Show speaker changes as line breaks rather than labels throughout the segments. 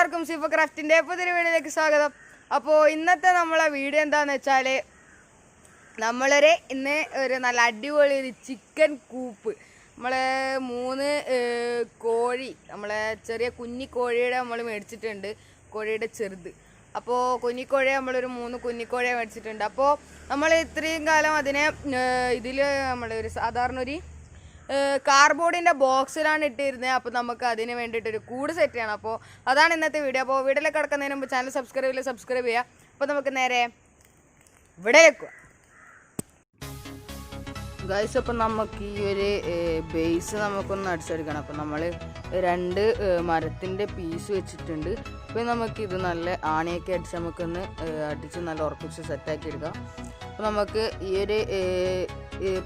എല്ലാവർക്കും C4Craftന്റെ പുതിയ വീഡിയോയിലേക്ക് സ്വാഗതം. അപ്പോൾ ഇന്നത്തെ നമ്മളെ വീഡിയോ എന്താണെന്ന് വെച്ചാൽ ഇന്ന് ഒരു നല്ല അടിപൊളി ഒരു ചിക്കൻ കൂപ്പ് നമ്മളെ 3 കോഴി നമ്മളെ ചെറിയ കുഞ്ഞിക്കോഴിയുടെ നമ്മൾ മേടിച്ചിട്ടുണ്ട്, കോഴിയുടെ ചെറുത്. അപ്പോൾ കുഞ്ഞിക്കോഴിയെ നമ്മളൊരു 3 കുഞ്ഞിക്കോഴിയെ മേടിച്ചിട്ടുണ്ട്. അപ്പോൾ നമ്മൾ ഇത്രയും കാലം അതിനെ ഇതിൽ നമ്മളൊരു സാധാരണ ഒരു കാർഡ്ബോർഡിൻ്റെ ബോക്സിലാണ് ഇട്ടിരുന്നത്. അപ്പോൾ നമുക്ക് അതിന് വേണ്ടിയിട്ടൊരു കൂട് സെറ്റ് ചെയ്യണം. അപ്പോൾ അതാണ് ഇന്നത്തെ വീഡിയോ. അപ്പോൾ വീഡിയോയിലേക്ക് കിടക്കുന്നതിന് മുമ്പ് ചാനൽ സബ്സ്ക്രൈബ് ചെയ്യുക. അപ്പോൾ നമുക്ക് നേരെ ഇവിടെ വെക്കുക ഗൈസ്. അപ്പം നമുക്ക് ഈ ഒരു ബേസ് നമുക്കൊന്ന് അടിച്ചെടുക്കണം. അപ്പം നമ്മൾ 2 മരത്തിൻ്റെ പീസ് വെച്ചിട്ടുണ്ട്. അപ്പോൾ നമുക്കിത് നല്ല ആണിയൊക്കെ അടിച്ച് നമുക്കൊന്ന് അടിച്ച് നല്ല ഉറപ്പിച്ച് സെറ്റാക്കി എടുക്കാം. അപ്പോൾ നമുക്ക് ഈ ഒരു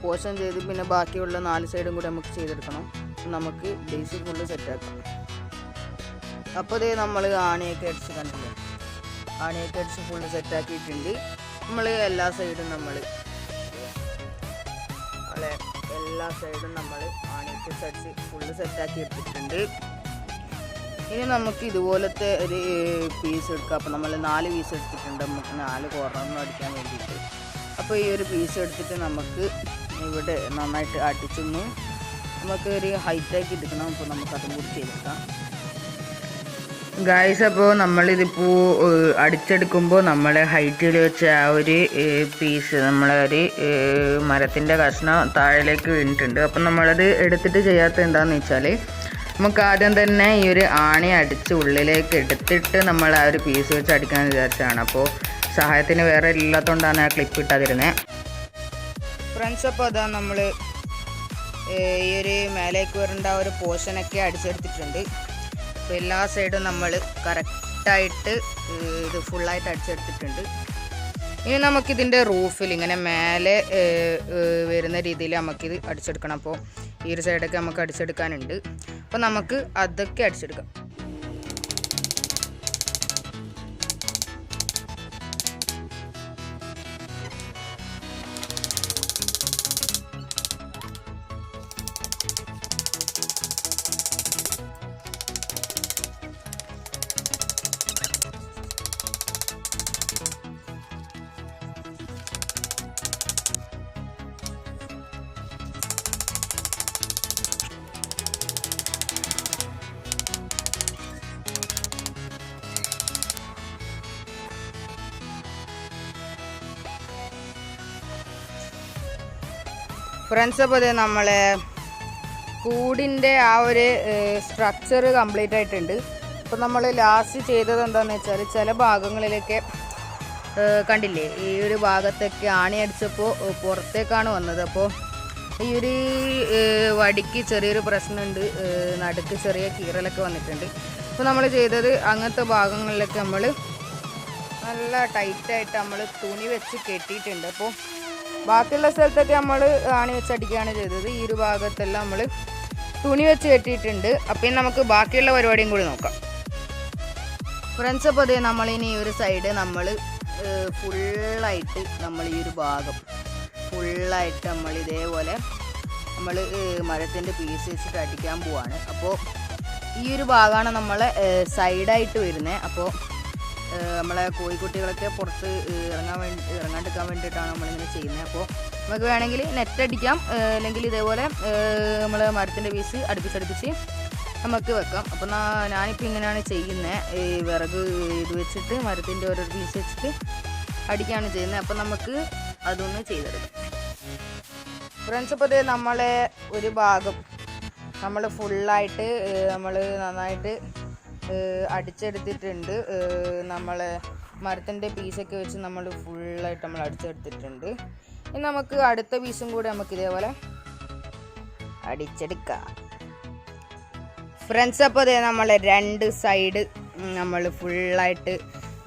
പോർഷൻ ചെയ്ത് പിന്നെ ബാക്കിയുള്ള 4 സൈഡും കൂടി നമുക്ക് ചെയ്തെടുക്കണം. നമുക്ക് ബേസ് ഫുള്ള് സെറ്റാക്കാം. അപ്പോൾ ഇതേ നമ്മൾ ആണിയൊക്കെ അടിച്ച് കണ്ടില്ലേ, ആണിയൊക്കെ അടിച്ച് ഫുള്ള് സെറ്റാക്കിയിട്ടുണ്ട്. നമ്മൾ എല്ലാ സൈഡും ആണിയൊക്കെ അടിച്ച് ഫുള്ള് സെറ്റാക്കി എടുത്തിട്ടുണ്ട്. ഇനി നമുക്ക് ഇതുപോലത്തെ ഒരു പീസ് എടുക്കാം. അപ്പോൾ നമ്മൾ 4 പീസ് എടുത്തിട്ടുണ്ട്, നമുക്ക് 4 കോർണറിന് അടിക്കാൻ വേണ്ടിയിട്ട്. അപ്പോൾ ഈ ഒരു പീസ് എടുത്തിട്ട് നമുക്ക് ഇവിടെ നന്നായിട്ട് അടിച്ചൊന്ന് നമുക്ക് ഒരു ഹൈറ്റാക്കി എടുക്കണം. അപ്പോൾ നമുക്ക് അതും കൂടി ചെയ്തെടുക്കാം ഗായ്സ്. അപ്പോൾ നമ്മളിതിപ്പോൾ അടിച്ചെടുക്കുമ്പോൾ നമ്മൾ ഹൈറ്റിൽ വെച്ച ആ ഒരു പീസ് നമ്മളെ ഒരു മരത്തിൻ്റെ കഷ്ണം താഴേക്ക് വീണിട്ടുണ്ട്. അപ്പം നമ്മളത് എടുത്തിട്ട് ചെയ്യാത്ത എന്താണെന്ന് വെച്ചാൽ നമുക്ക് ആദ്യം തന്നെ ഈ ഒരു ആണി അടിച്ച് ഉള്ളിലേക്ക് എടുത്തിട്ട് നമ്മൾ ആ ഒരു പീസ് വെച്ച് അടിക്കാമെന്ന് വിചാരിച്ചതാണ്. അപ്പോൾ സഹായത്തിന് വേറെ ഇല്ലാത്തതുകൊണ്ടാണ് ആ ക്ലിപ്പ് ഇട്ടാതിരുന്നത് ഫ്രണ്ട്സ്. അപ്പോൾ അതാ നമ്മൾ ഈ ഒരു മേലേക്ക് വരേണ്ട ഒരു പോർഷനൊക്കെ അടിച്ചെടുത്തിട്ടുണ്ട്. അപ്പോൾ എല്ലാ സൈഡും നമ്മൾ കറക്റ്റായിട്ട് ഇത് ഫുള്ളായിട്ട് അടിച്ചെടുത്തിട്ടുണ്ട്. ഇനി നമുക്കിതിൻ്റെ റൂഫിൽ ഇങ്ങനെ മേലെ വരുന്ന രീതിയിൽ നമുക്കിത് അടിച്ചെടുക്കണം. അപ്പോൾ ഈ ഒരു സൈഡൊക്കെ നമുക്ക് അടിച്ചെടുക്കാനുണ്ട്. അപ്പോൾ നമുക്ക് അതൊക്കെ അടിച്ചെടുക്കാം. ഫ്രണ്ട്സ്, അപ്പോൾ ഇത് നമ്മളെ കൂടിൻ്റെ ആ ഒരു സ്ട്രക്ചർ കംപ്ലീറ്റ് ആയിട്ടുണ്ട്. അപ്പോൾ നമ്മൾ ലാസ്റ്റ് ചെയ്തത് എന്താണെന്ന് വെച്ചാൽ ചില ഭാഗങ്ങളിലൊക്കെ കണ്ടില്ലേ, ഈ ഒരു ഭാഗത്തൊക്കെ ആണി അടിച്ചപ്പോൾ പുറത്തേക്കാണ് വന്നത്. അപ്പോൾ ഈ ഒരു വടിക്ക് ചെറിയൊരു പ്രശ്നമുണ്ട്, നടുക്ക് ചെറിയ കീറലൊക്കെ വന്നിട്ടുണ്ട്. അപ്പോൾ നമ്മൾ ചെയ്തത് അങ്ങനത്തെ ഭാഗങ്ങളിലൊക്കെ നമ്മൾ നല്ല ടൈറ്റായിട്ട് നമ്മൾ തുണി വെച്ച് കെട്ടിയിട്ടുണ്ട്. അപ്പോൾ ബാക്കിയുള്ള സ്ഥലത്തൊക്കെ നമ്മൾ ആണി വെച്ചടിക്കുകയാണ് ചെയ്തത്. ഈ ഒരു ഭാഗത്തെല്ലാം നമ്മൾ തുണി വെച്ച് കെട്ടിയിട്ടുണ്ട്. അപ്പം നമുക്ക് ബാക്കിയുള്ള പരിപാടിയും കൂടി നോക്കാം ഫ്രണ്ട്സ്. അപ്പോൾ അതേ നമ്മളിനി ഈ ഒരു സൈഡ് നമ്മൾ ഫുള്ളായിട്ട് നമ്മൾ ഈ ഒരു ഭാഗം ഫുള്ളായിട്ട് നമ്മൾ ഇതേപോലെ നമ്മൾ മരത്തിൻ്റെ പീസ് വെച്ചിട്ട് അടിക്കാൻ പോവാണ്. അപ്പോൾ ഈ ഒരു ഭാഗമാണ് നമ്മളെ സൈഡായിട്ട് വരുന്നത്. അപ്പോൾ നമ്മളെ കോഴിക്കുട്ടികളൊക്കെ പുറത്ത് ഇറങ്ങാണ്ടിരിക്കാൻ വേണ്ടിയിട്ടാണ് നമ്മളിങ്ങനെ ചെയ്യുന്നത്. അപ്പോൾ നമുക്ക് വേണമെങ്കിൽ നെറ്റ് അടിക്കാം, അല്ലെങ്കിൽ ഇതേപോലെ നമ്മൾ മരത്തിൻ്റെ പീസ് അടുപ്പിച്ചടുപ്പിച്ച് നമുക്ക് വെക്കാം. അപ്പോൾ ഞാനിപ്പോൾ ഇങ്ങനെയാണ് ചെയ്യുന്നത്, വിറക് ഇത് വെച്ചിട്ട് മരത്തിൻ്റെ ഓരോ പീസ് വെച്ചിട്ട് അടിക്കുകയാണ് ചെയ്യുന്നത്. അപ്പോൾ നമുക്ക് അതൊന്ന് ചെയ്തെടുക്കാം ഫ്രണ്ട്സ്. അപ്പോൾ ഇത് നമ്മളെ ഒരു ഭാഗം നമ്മൾ ഫുള്ളായിട്ട് നമ്മൾ നന്നായിട്ട് അടിച്ചെടുത്തിട്ടുണ്ട്. നമ്മൾ മരത്തിൻ്റെ പീസൊക്കെ വെച്ച് നമ്മൾ ഫുള്ളായിട്ട് നമ്മൾ അടിച്ചെടുത്തിട്ടുണ്ട്. ഇനി നമുക്ക് അടുത്ത പീസും കൂടി നമുക്ക് ഇതേപോലെ അടിച്ചെടുക്കാം ഫ്രണ്ട്സ്. അപ്പോൾ അതേ നമ്മൾ 2 സൈഡ് നമ്മൾ ഫുള്ളായിട്ട്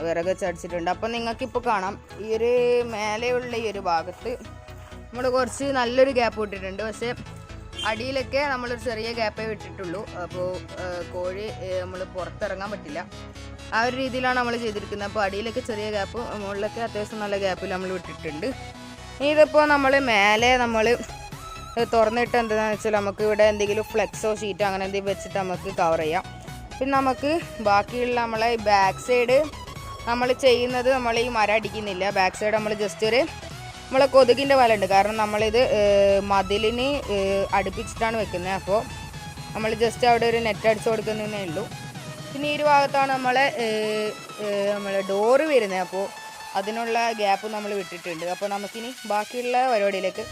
വിറക് വെച്ച് അടിച്ചിട്ടുണ്ട്. അപ്പോൾ നിങ്ങൾക്കിപ്പോൾ കാണാം ഈ ഒരു മേലെയുള്ള ഈ ഒരു ഭാഗത്ത് നമ്മൾ കുറച്ച് നല്ലൊരു ഗ്യാപ്പ് വിട്ടിട്ടുണ്ട്. പക്ഷേ അടിയിലൊക്കെ നമ്മളൊരു ചെറിയ ഗ്യാപ്പേ വിട്ടിട്ടുള്ളൂ. അപ്പോൾ കോഴി നമ്മൾ പുറത്തിറങ്ങാൻ പറ്റില്ല, ആ ഒരു രീതിയിലാണ് നമ്മൾ ചെയ്തിരിക്കുന്നത്. അപ്പോൾ അടിയിലൊക്കെ ചെറിയ ഗ്യാപ്പ്, മുകളിലൊക്കെ അത്യാവശ്യം നല്ല ഗ്യാപ്പിൽ നമ്മൾ വിട്ടിട്ടുണ്ട്. ഇതിപ്പോൾ നമ്മൾ മേലെ നമ്മൾ തുറന്നിട്ട് എന്താണെന്ന് വെച്ചാൽ നമുക്ക് ഇവിടെ എന്തെങ്കിലും ഫ്ലെക്സോ ഷീറ്റോ അങ്ങനെ എന്തെങ്കിലും വെച്ചിട്ട് നമുക്ക് കവർ ചെയ്യാം. പിന്നെ നമുക്ക് ബാക്കിയുള്ള നമ്മളെ ബാക്ക് സൈഡ് നമ്മൾ ചെയ്യുന്നത് നമ്മൾ ഈ മരം അടിക്കുന്നില്ല. ബാക്ക് സൈഡ് നമ്മൾ ജസ്റ്റ് ഒരു നമ്മളെ കൊതുകിൻ്റെ വല ഉണ്ട്. കാരണം നമ്മളിത് മതിലിന് അടുപ്പിച്ചിട്ടാണ് വെക്കുന്നത്. അപ്പോൾ നമ്മൾ ജസ്റ്റ് അവിടെ ഒരു നെറ്റ് അടിച്ചു കൊടുക്കുന്നതേ ഉള്ളൂ. പിന്നെ ഈ ഒരു ഭാഗത്താണ് നമ്മളെ ഡോറ് വരുന്നത്. അപ്പോൾ അതിനുള്ള ഗ്യാപ്പ് നമ്മൾ വിട്ടിട്ടുണ്ട്. അപ്പോൾ നമുക്കിനി ബാക്കിയുള്ള പരിപാടിയിലേക്ക്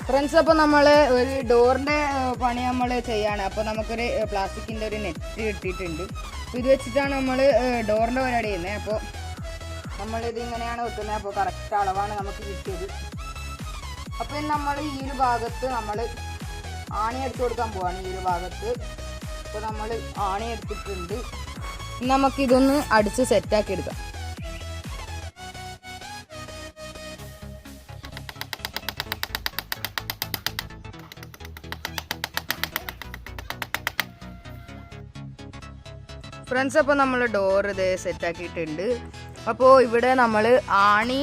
ഫ്രണ്ട്സ്. അപ്പോൾ നമ്മൾ ഒരു ഡോറിൻ്റെ പണി നമ്മൾ ചെയ്യാണ്. അപ്പോൾ നമുക്കൊരു പ്ലാസ്റ്റിക്കിൻ്റെ ഒരു നെറ്റ് കിട്ടിയിട്ടുണ്ട്. ഇത് വെച്ചിട്ടാണ് നമ്മൾ ഡോറിൻ്റെ പരിപാടി ചെയ്യുന്നത്. അപ്പോൾ നമ്മളിത് ഇങ്ങനെയാണ് വെക്കുന്നത്. അപ്പോൾ കറക്റ്റ് അളവാണ് നമുക്ക് കിട്ടിയത്. അപ്പോൾ നമ്മൾ ഈ ഒരു ഭാഗത്ത് നമ്മൾ ആണി അടിച്ചു കൊടുക്കാൻ പോവാണ്. ഈ ഒരു ഭാഗത്ത് അപ്പോൾ നമ്മൾ ആണി എടുത്തിട്ടുണ്ട്. നമുക്കിതൊന്ന് അടിച്ച് സെറ്റാക്കി എടുക്കാം. ഫ്രണ്ട്സ്, അപ്പോൾ നമ്മൾ ഡോർ ഇത് സെറ്റാക്കിയിട്ടുണ്ട്. അപ്പോൾ ഇവിടെ നമ്മൾ ആണി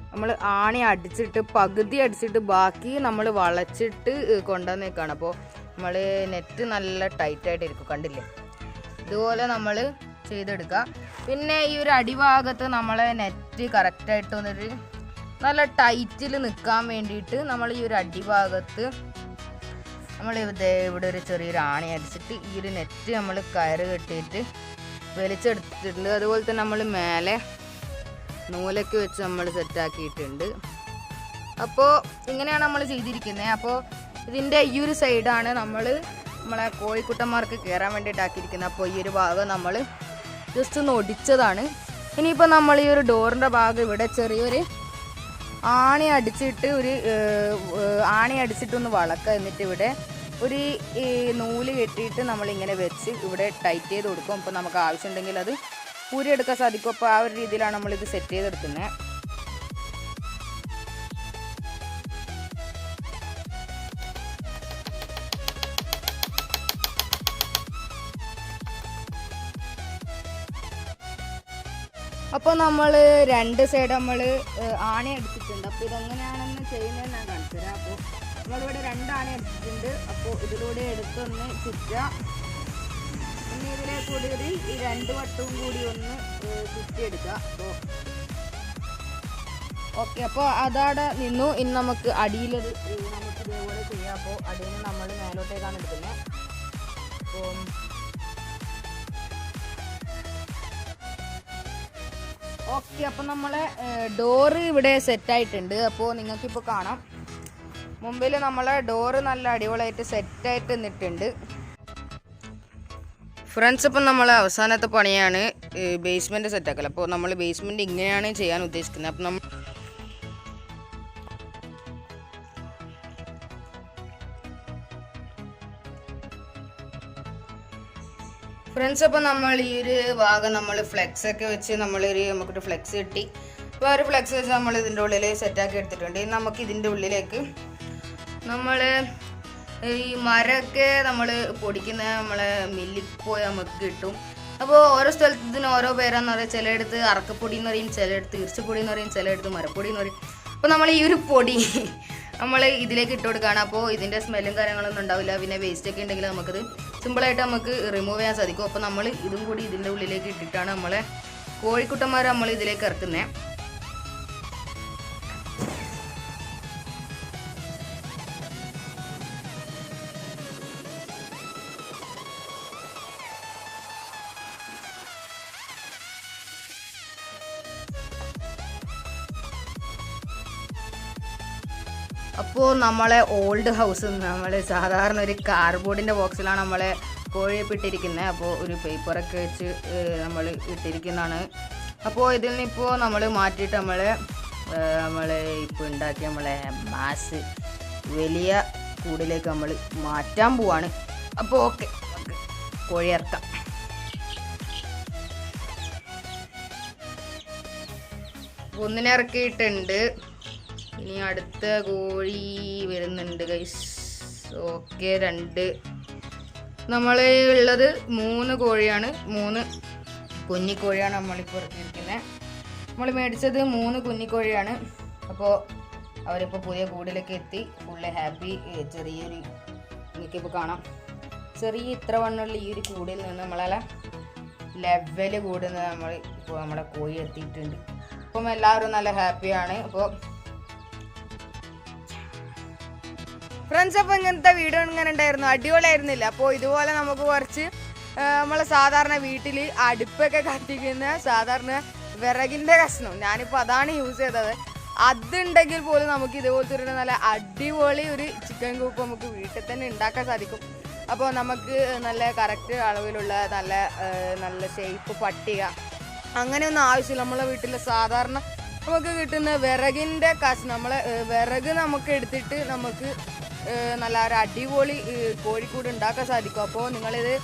നമ്മൾ ആണി അടിച്ചിട്ട് പകുതി അടിച്ചിട്ട് ബാക്കി നമ്മൾ വളച്ചിട്ട് കൊണ്ടുവന്നേക്കാണ്. അപ്പോൾ നമ്മൾ നെറ്റ് നല്ല ടൈറ്റായിട്ടിരിക്കും, കണ്ടില്ലേ? ഇതുപോലെ നമ്മൾ ചെയ്തെടുക്കുക. പിന്നെ ഈ ഒരു അടിഭാഗത്ത് നമ്മളെ നെറ്റ് കറക്റ്റായിട്ടൊന്നൊരു നല്ല ടൈറ്റിൽ നിൽക്കാൻ വേണ്ടിയിട്ട് നമ്മൾ ഈ ഒരു അടിഭാഗത്ത് നമ്മൾ ഇവിടെ ഒരു ചെറിയൊരു ആണി അടിച്ചിട്ട് ഈ ഒരു നെറ്റ് നമ്മൾ കയറ് കെട്ടിയിട്ട് വലിച്ചെടുത്തിട്ടുണ്ട്. അതുപോലെ തന്നെ നമ്മൾ മേലെ നൂലൊക്കെ വെച്ച് നമ്മൾ സെറ്റാക്കിയിട്ടുണ്ട്. അപ്പോൾ ഇങ്ങനെയാണ് നമ്മൾ ചെയ്തിരിക്കുന്നത്. അപ്പോൾ ഇതിൻ്റെ ഈ ഒരു സൈഡാണ് നമ്മളെ കോഴിക്കുട്ടന്മാർക്ക് കയറാൻ വേണ്ടിയിട്ടാക്കിയിരിക്കുന്നത്. അപ്പോൾ ഈ ഒരു ഭാഗം നമ്മൾ ജസ്റ്റ് ഒന്ന് ഒടിച്ചതാണ്. ഇനിയിപ്പോൾ നമ്മൾ ഈ ഒരു ഡോറിൻ്റെ ഭാഗം ഇവിടെ ചെറിയൊരു ആണി അടിച്ചിട്ടൊന്ന് വളക്കുക. എന്നിട്ട് ഇവിടെ ഒരു നൂല് കെട്ടിയിട്ട് നമ്മളിങ്ങനെ വെച്ച് ഇവിടെ ടൈറ്റ് ചെയ്ത് കൊടുക്കും. അപ്പോൾ നമുക്ക് ആവശ്യമുണ്ടെങ്കിൽ അത് ഊരിയെടുക്കാൻ സാധിക്കും. അപ്പോൾ ആ ഒരു രീതിയിലാണ് നമ്മളിത് സെറ്റ് ചെയ്തെടുക്കുന്നത്. അപ്പോൾ നമ്മൾ രണ്ട് സൈഡ് നമ്മൾ ആണി അടിച്ചിട്ടുണ്ട്. അപ്പോൾ ഇതെങ്ങനെയാണെന്ന് ചെയ്യുന്നത് ഞാൻ കാണിച്ചു തരാം. അപ്പോൾ നമ്മളിവിടെ രണ്ട് ആണി അടിച്ചിട്ടുണ്ട്. അപ്പോൾ ഇതിലൂടെ എടുത്തൊന്ന് ചുറ്റുക. പിന്നെ ഇതിലെ കൂടി ഈ രണ്ട് വട്ടവും കൂടി ഒന്ന് ചുറ്റിയെടുക്കുക. അപ്പോൾ ഓക്കെ, അപ്പോൾ അതവിടെ നിന്നു. ഇനി നമുക്ക് അടിയിലത് നമുക്ക് ഇതേപോലെ ചെയ്യാം. അപ്പോൾ അടിയിൽ നിന്ന് നമ്മൾ മേലോട്ടേക്കാണ് എടുക്കുന്നത്. അപ്പോൾ ഓക്കെ, അപ്പോൾ നമ്മളെ ഡോറ് ഇവിടെ സെറ്റായിട്ടുണ്ട്. അപ്പോൾ നിങ്ങൾക്കിപ്പോൾ കാണാം മുമ്പിൽ നമ്മളെ ഡോറ് നല്ല അടിപൊളിയായിട്ട് സെറ്റായിട്ട് നിന്നിട്ടുണ്ട്. ഫ്രണ്ട്സ്, ഇപ്പം നമ്മളെ അവസാനത്തെ പണിയാണ് ബേസ്മെൻറ്റ് സെറ്റാക്കൽ. അപ്പോൾ നമ്മൾ ബേസ്മെൻറ്റ് ഇങ്ങനെയാണ് ചെയ്യാൻ ഉദ്ദേശിക്കുന്നത്. അപ്പം നമ്മൾ ഫ്രണ്ട്സ്, അപ്പോൾ നമ്മൾ ഈ ഒരു ഭാഗം നമ്മൾ ഫ്ലെക്സ് ഒക്കെ വെച്ച് നമുക്കൊരു ഫ്ലെക്സ് കിട്ടി. അപ്പോൾ ആ ഒരു ഫ്ലെക്സ് വെച്ച് നമ്മൾ ഇതിൻ്റെ ഉള്ളിൽ സെറ്റാക്കി എടുത്തിട്ടുണ്ട്. ഇനി നമുക്ക് ഇതിൻ്റെ ഉള്ളിലേക്ക് നമ്മൾ ഈ മരമൊക്കെ നമ്മൾ പൊടിക്കുന്ന നമ്മളെ മില്ലിൽ പോയി നമുക്ക് കിട്ടും. അപ്പോൾ ഓരോ സ്ഥലത്ത് ഇതിന് ഓരോ പേരാന്ന് പറയുക. ചിലയിടത്ത് അറക്കപ്പൊടി എന്ന് പറയും, ചിലയിടത്ത് ഈർച്ചപ്പൊടി എന്ന് പറയും, ചിലയിടത്ത് മരപ്പൊടി എന്ന് പറയും. അപ്പോൾ നമ്മൾ ഈ ഒരു പൊടി നമ്മൾ ഇതിലേക്ക് ഇട്ട് കൊടുക്കുകയാണ്. അപ്പോൾ ഇതിൻ്റെ സ്മെല്ലും കാര്യങ്ങളൊന്നും ഉണ്ടാവില്ല. പിന്നെ വേസ്റ്റ് ഒക്കെ ഉണ്ടെങ്കിൽ നമുക്കത് സിമ്പിളായിട്ട് നമുക്ക് റിമൂവ് ചെയ്യാൻ സാധിക്കും. അപ്പോൾ നമ്മൾ ഇതും കൂടി ഇതിൻ്റെ ഉള്ളിലേക്ക് ഇട്ടിട്ടാണ് നമ്മളെ കോഴിക്കുട്ടന്മാർ നമ്മൾ ഇതിലേക്ക് ഇറക്കുന്നത്. അപ്പോൾ നമ്മളെ ഓൾഡ് ഹൗസ് നമ്മൾ സാധാരണ ഒരു കാർഡ്ബോർഡിൻ്റെ ബോക്സിലാണ് നമ്മളെ കോഴിയെ ഇട്ടിരിക്കുന്നത്. അപ്പോൾ ഒരു പേപ്പറൊക്കെ വെച്ച് നമ്മൾ ഇട്ടിരിക്കുന്നതാണ്. അപ്പോൾ ഇതിൽ നിന്നിപ്പോൾ നമ്മൾ മാറ്റിയിട്ട് നമ്മൾ ഇപ്പോൾ ഉണ്ടാക്കിയ നമ്മളെ മാസ് വലിയ കൂടിലേക്ക് നമ്മൾ മാറ്റാൻ പോവാണ്. അപ്പോൾ ഓക്കെ, കോഴി ഇറക്കാം. ഒന്നിനെ ഇറക്കിയിട്ടുണ്ട്. ഇനി അടുത്ത കോഴി വരുന്നുണ്ട് ഗൈസ്. ഓക്കെ, രണ്ട് നമ്മൾ ഉള്ളത് 3 കോഴിയാണ്. 3 കുഞ്ഞിക്കോഴിയാണ് നമ്മളിപ്പോൾ ഇറക്കിയിരിക്കുന്നത്. നമ്മൾ മേടിച്ചത് 3 കുഞ്ഞിക്കോഴിയാണ്. അപ്പോൾ അവരിപ്പോൾ പുതിയ കൂടിലേക്ക് എത്തി, ഫുള്ള് ഹാപ്പി. ചെറിയൊരു എനിക്കിപ്പോൾ കാണാം, ചെറിയ ഇത്ര വണ്ണുള്ള ഈ ഒരു കൂടിൽ നിന്ന് നമ്മളെ ലെവല് കൂടുന്നത് നമ്മൾ ഇപ്പോൾ നമ്മുടെ കോഴി എത്തിയിട്ടുണ്ട്. അപ്പം എല്ലാവരും നല്ല ഹാപ്പിയാണ്. അപ്പോൾ ഫ്രണ്ട്സ്, അപ്പോൾ ഇങ്ങനത്തെ വീഡിയോ ഇങ്ങനെ ഉണ്ടായിരുന്നു, അടിപൊളിയായിരുന്നില്ല? അപ്പോൾ ഇതുപോലെ നമുക്ക് കുറച്ച് നമ്മളെ സാധാരണ വീട്ടിൽ അടുപ്പൊക്കെ കത്തിക്കുന്ന സാധാരണ വിറകിൻ്റെ കഷ്ണം, ഞാനിപ്പോൾ അതാണ് യൂസ് ചെയ്തത്. അതുണ്ടെങ്കിൽ പോലും നമുക്ക് ഇതുപോലത്തെ ഒരു നല്ല അടിപൊളി ഒരു ചിക്കൻ കൂപ്പ് നമുക്ക് വീട്ടിൽ തന്നെ ഉണ്ടാക്കാൻ സാധിക്കും. അപ്പോൾ നമുക്ക് നല്ല കറക്റ്റ് അളവിലുള്ള നല്ല ഷേപ്പ് പട്ടിക അങ്ങനെയൊന്നും ആവശ്യമില്ല. നമ്മളെ വീട്ടിൽ സാധാരണ നമുക്ക് കിട്ടുന്ന വിറകിൻ്റെ കഷ്ണം, നമ്മളെ വിറക് നമുക്ക് എടുത്തിട്ട് നമുക്ക് നല്ല ഒരു അടിപൊളി കോഴിക്കൂട് ഉണ്ടാക്കാൻ സാധിക്കും. അപ്പോൾ നിങ്ങളിത്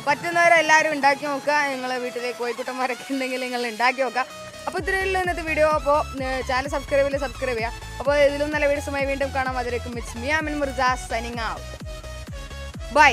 പറ്റുന്നവരെല്ലാവരും ഉണ്ടാക്കി നോക്കുക. നിങ്ങളെ വീട്ടിലെ കോഴിക്കുട്ടന്മാരൊക്കെ ഉണ്ടെങ്കിൽ നിങ്ങൾ ഉണ്ടാക്കി നോക്കുക. അപ്പോൾ ഇത്രയുള്ള ഇന്നത്തെ വീഡിയോ. അപ്പോൾ ചാനൽ സബ്സ്ക്രൈബ് ചെയ്യുക. അപ്പോൾ ഇതിലും നല്ല വീഡിയോസുമായി വീണ്ടും കാണാം. അതിലേക്കും it's me, Amin Mirza, signing out. By.